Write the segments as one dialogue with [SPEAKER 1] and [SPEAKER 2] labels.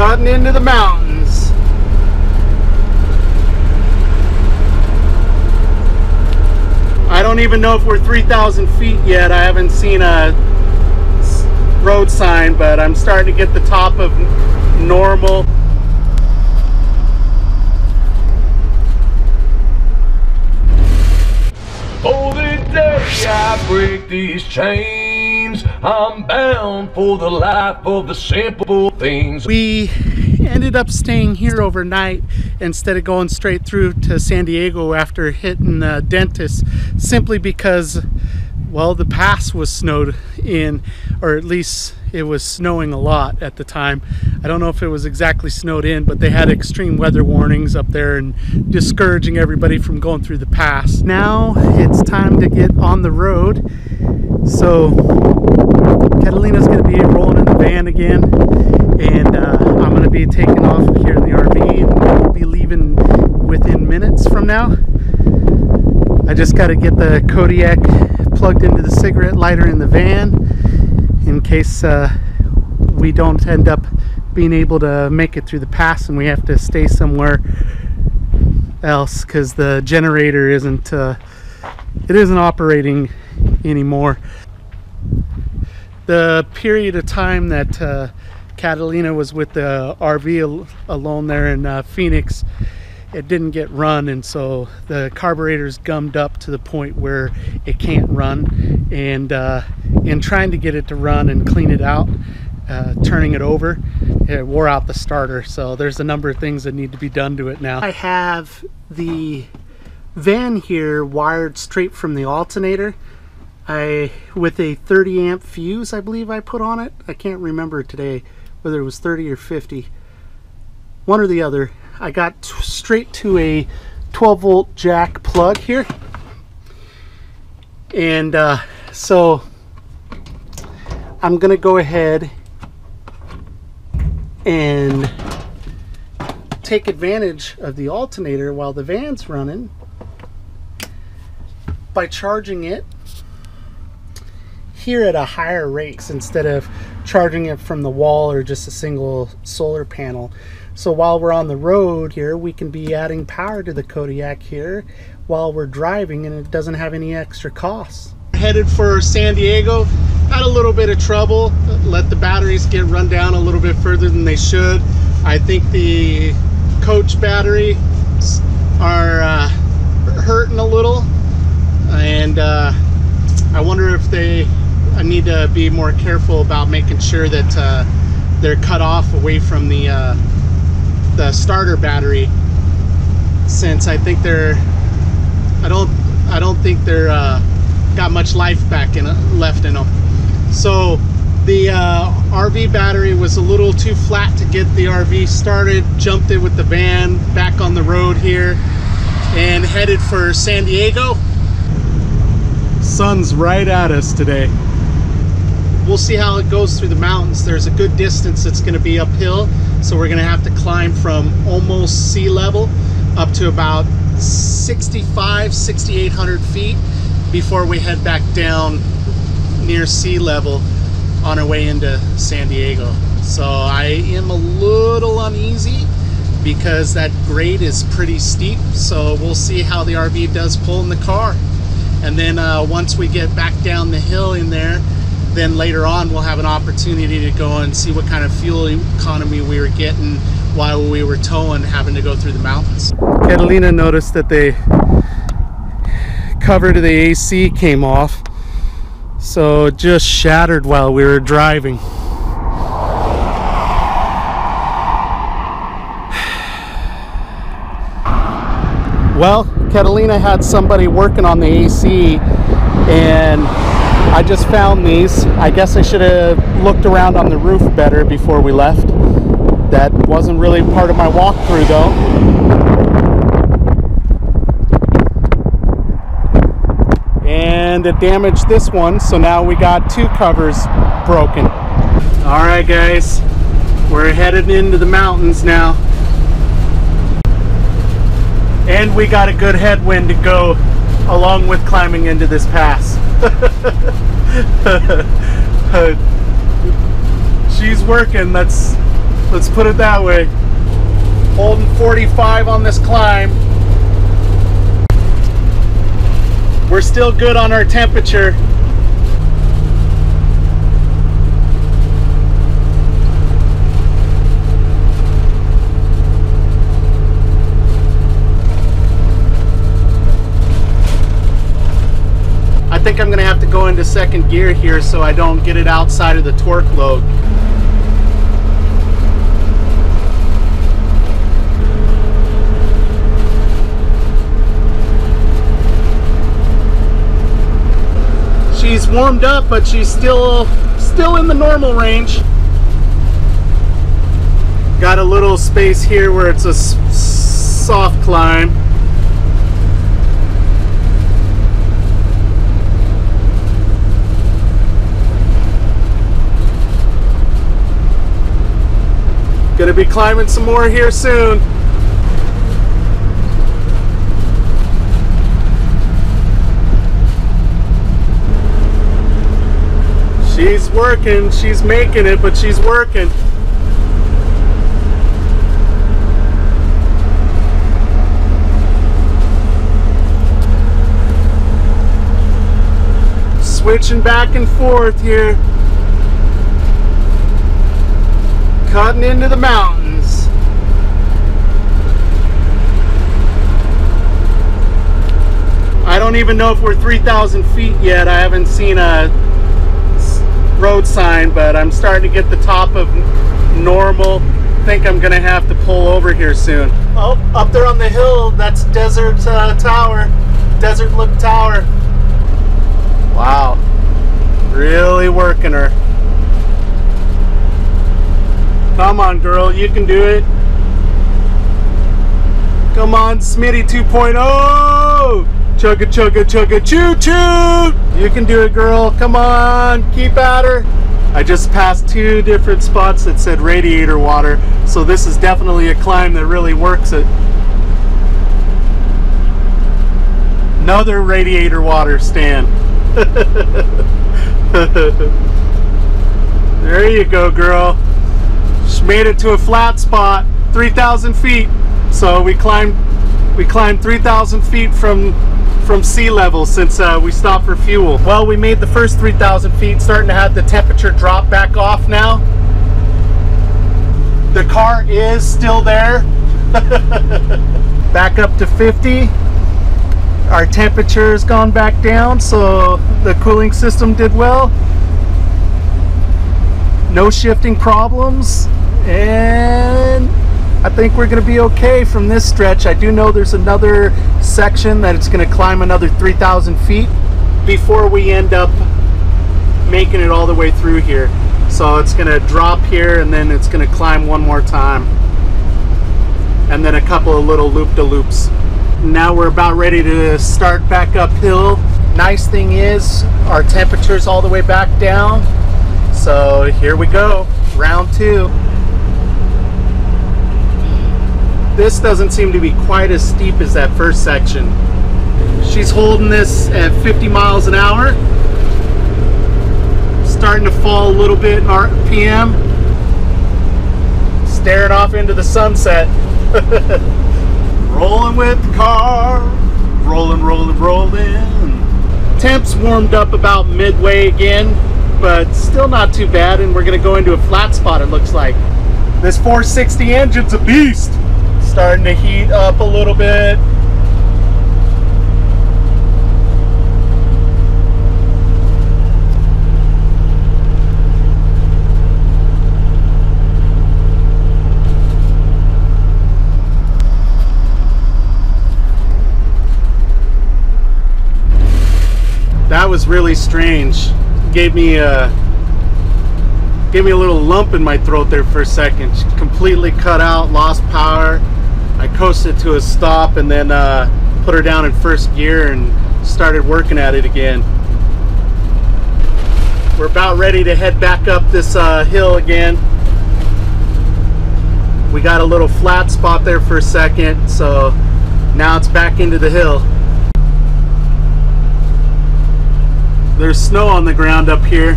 [SPEAKER 1] cutting into the mountains. I don't even know if we're 3,000 feet yet. I haven't seen a road sign, but I'm starting to get the top of normal.
[SPEAKER 2] Oh, the day I break these chains, I'm bound for the life of the simple things.
[SPEAKER 1] We ended up staying here overnight instead of going straight through to San Diego after hitting the dentist, simply because, well, the pass was snowed in, or at least it was snowing a lot at the time. I don't know if it was exactly snowed in, but they had extreme weather warnings up there and discouraging everybody from going through the pass. Now it's time to get on the road. So Catalina's going to be rolling in the van again, and I'm going to be taking off here in the RV, and we'll be leaving within minutes from now. I just got to get the Kodiak plugged into the cigarette lighter in the van in case we don't end up being able to make it through the pass and we have to stay somewhere else because the generator isn't operating anymore. The period of time that Catalina was with the RV alone there in Phoenix, it didn't get run, and so the carburetor's gummed up to the point where it can't run, and in trying to get it to run and clean it out, turning it over, it wore out the starter. So there's a number of things that need to be done to it now. I have the van here wired straight from the alternator, with a 30 amp fuse I believe I put on it. I can't remember today whether it was 30 or 50, one or the other. I got straight to a 12 volt jack plug here, and so I'm gonna go ahead and take advantage of the alternator while the van's running by charging it here at a higher rate instead of charging it from the wall or just a single solar panel. So while we're on the road here, we can be adding power to the Kodiak here while we're driving, and it doesn't have any extra costs. Headed for San Diego. Had a little bit of trouble. Let the batteries get run down a little bit further than they should. I think the coach batteries are hurting a little, and I wonder if I need to be more careful about making sure that they're cut off away from the starter battery, since I think I don't think they're got much life left in them. So the RV battery was a little too flat to get the RV started. Jumped it with the van back on the road here and headed for San Diego. Sun's right at us today. We'll see how it goes through the mountains. There's a good distance that's going to be uphill, so we're going to have to climb from almost sea level up to about 6,800 feet before we head back down near sea level on our way into San Diego. So I am a little uneasy because that grade is pretty steep, so we'll see how the RV does pulling the car. And then once we get back down the hill in there, then later on we'll have an opportunity to go and see what kind of fuel economy we were getting while we were towing, having to go through the mountains. Catalina noticed that the cover to the AC came off, so it just shattered while we were driving. Well, Catalina had somebody working on the AC, and I just found these. I guess I should have looked around on the roof better before we left. That wasn't really part of my walkthrough though. And it damaged this one, so now we got two covers broken. All right guys, we're headed into the mountains now. And we got a good headwind to go along with climbing into this pass. She's working. That's Let's put it that way. Holding 45 on this climb. We're still good on our temperature. I think I'm gonna have to go into second gear here so I don't get it outside of the torque load. She's warmed up, but she's still in the normal range. Got a little space here where it's a soft climb. Gonna be climbing some more here soon. She's working, she's making it, but she's working. Switching back and forth here. Cutting into the mountains. I don't even know if we're 3,000 feet yet. I haven't seen a road sign, but I'm starting to get the top of normal. I think I'm gonna have to pull over here soon. Oh, up there on the hill, that's Desert Tower. Desert Look Tower. Wow. Really working her. Come on, girl, you can do it. Come on, Smitty 2.0. Chugga, chugga, chugga, choo choo. You can do it, girl. Come on, keep at her. I just passed 2 different spots that said radiator water, so this is definitely a climb that really works it. Another radiator water stand. There you go, girl. She made it to a flat spot, 3,000 feet. So we climbed 3,000 feet from sea level since we stopped for fuel. Well, we made the first 3,000 feet, starting to have the temperature drop back off now. The car is still there. Back up to 50. Our temperature has gone back down, so the cooling system did well. No shifting problems, and I think we're going to be okay from this stretch. I do know there's another section that it's going to climb another 3,000 feet before we end up making it all the way through here. So it's going to drop here, and then it's going to climb one more time, and then a couple of little loop-de-loops. Now we're about ready to start back uphill. Nice thing is our temperature's all the way back down. So here we go, round 2. This doesn't seem to be quite as steep as that first section. She's holding this at 50 miles an hour. Starting to fall a little bit in RPM. Staring off into the sunset. Rolling with the car, rolling, rolling, rolling. Temp's warmed up about midway again, but still not too bad, and we're gonna go into a flat spot, it looks like. This 460 engine's a beast. Starting to heat up a little bit. That was really strange. Gave me a little lump in my throat there for a second. Completely cut out, lost power. I coasted to a stop and then put her down in first gear and started working at it again. We're about ready to head back up this hill again. We got a little flat spot there for a second, so now it's back into the hill. There's snow on the ground up here.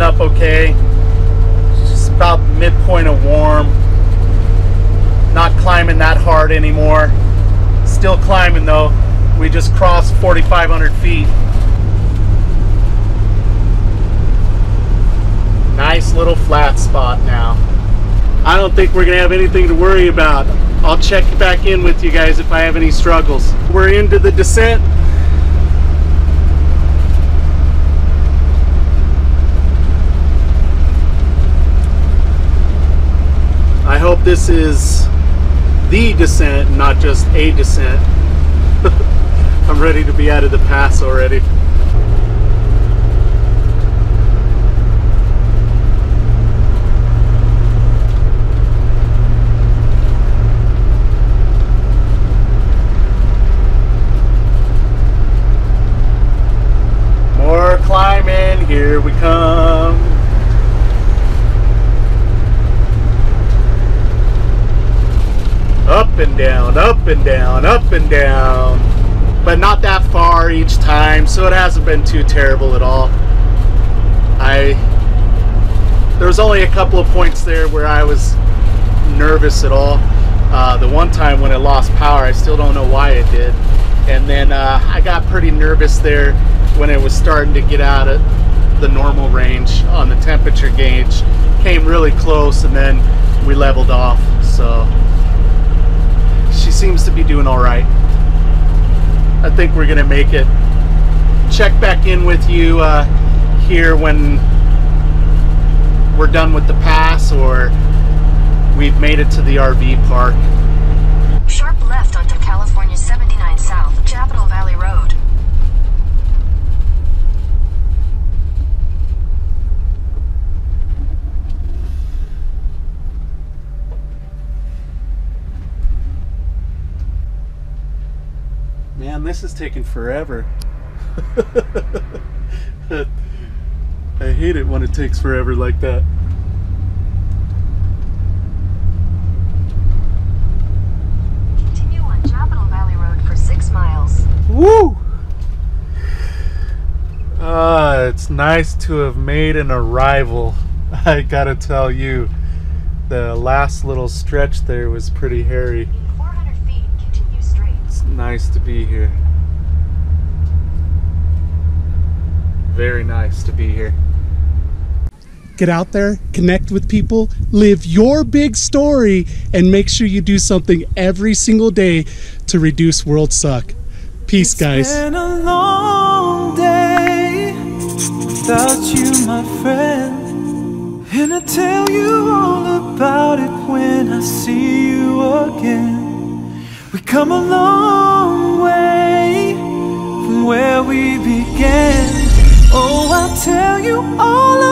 [SPEAKER 1] holding up okay. Just about midpoint of warm. Not climbing that hard anymore. Still climbing though. We just crossed 4,500 feet. Nice little flat spot now. I don't think we're gonna have anything to worry about. I'll check back in with you guys if I have any struggles. We're into the descent. I hope this is the descent, not just a descent. I'm ready to be out of the pass already. More climbing, here we come. Up and down, up and down, up and down. But not that far each time, so it hasn't been too terrible at all. There was only a couple of points there where I was nervous at all. The one time when it lost power, I still don't know why it did. And then I got pretty nervous there when it was starting to get out of the normal range on the temperature gauge. Came really close and then we leveled off. So she seems to be doing all right. I think we're gonna make it. Check back in with you here when we're done with the pass or we've made it to the RV park.
[SPEAKER 3] Sharp left onto California 79 South, Chapel Valley Road.
[SPEAKER 1] Man, this is taking forever. I hate it when it takes forever like that.
[SPEAKER 3] Continue on Chapel Valley Road for 6 miles.
[SPEAKER 1] Woo! It's nice to have made an arrival. I gotta tell you, the last little stretch there was pretty hairy.
[SPEAKER 3] In 400 feet, continue straight.
[SPEAKER 1] It's nice to be here. Very nice to be here. Get out there, connect with people, live your big story, and make sure you do something every single day to reduce world suck. Peace, guys.
[SPEAKER 4] It's been a long day without you, my friend, and I'll tell you all about it when I see you again. We come a long way from where we began. Oh, I'll tell you all